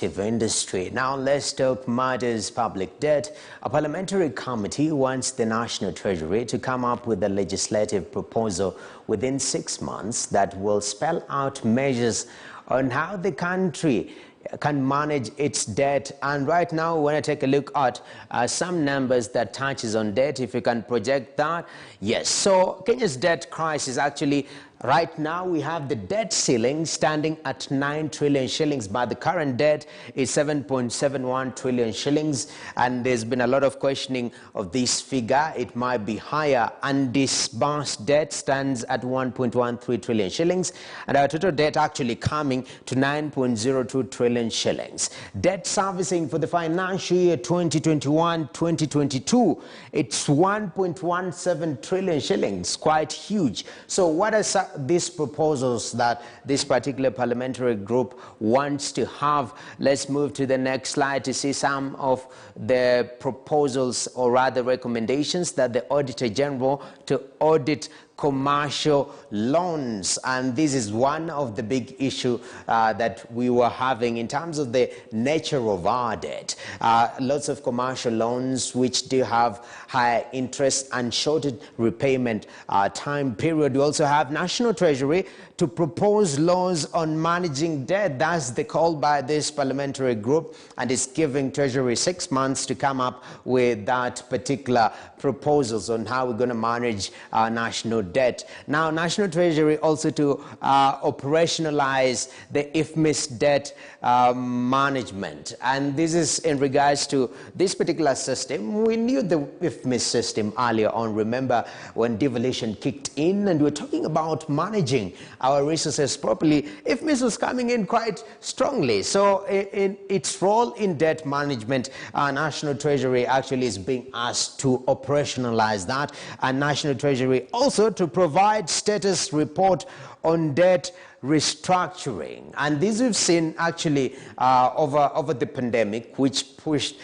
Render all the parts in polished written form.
Industry. Now let's talk matters public debt. A parliamentary committee wants the National Treasury to come up with a legislative proposal within 6 months that will spell out measures on how the country can manage its debt. And right now, when I take a look at some numbers that touches on debt, if you can project that, yes. So Kenya's debt crisis actually, right now we have the debt ceiling standing at 9 trillion shillings, but the current debt is 7.71 trillion shillings. And there's been a lot of questioning of this figure. It might be higher. Undisbursed debt stands at 1.13 trillion shillings, and our total debt actually coming to 9.02 trillion shillings. Debt servicing for the financial year 2021-2022, it's 1.17 trillion shillings, quite huge. So what are these proposals that this particular parliamentary group wants to have? Let's move to the next slide to see some of the proposals, or rather recommendations, that the Auditor General to audit commercial loans. And this is one of the big issues that we were having in terms of the nature of our debt. Lots of commercial loans which do have higher interest and shorter repayment time period. We also have National Treasury to propose laws on managing debt. That's the call by this parliamentary group, and it's giving Treasury 6 months to come up with that particular proposals on how we're going to manage our national debt. Now, National Treasury also to operationalize the IFMIS debt management. And this is in regards to this particular system. We knew the IFMIS system earlier on. Remember when devaluation kicked in and we were talking about managing our resources properly, IFMIS was coming in quite strongly. So in its role in debt management, National Treasury actually is being asked to operationalize that, and National Treasury also to provide status report on debt restructuring. And this we've seen actually over the pandemic, which pushed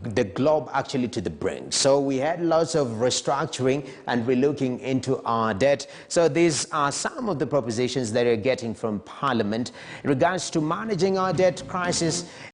the globe actually to the brink. So we had lots of restructuring and relooking into our debt. So these are some of the propositions that we're getting from Parliament in regards to managing our debt crisis.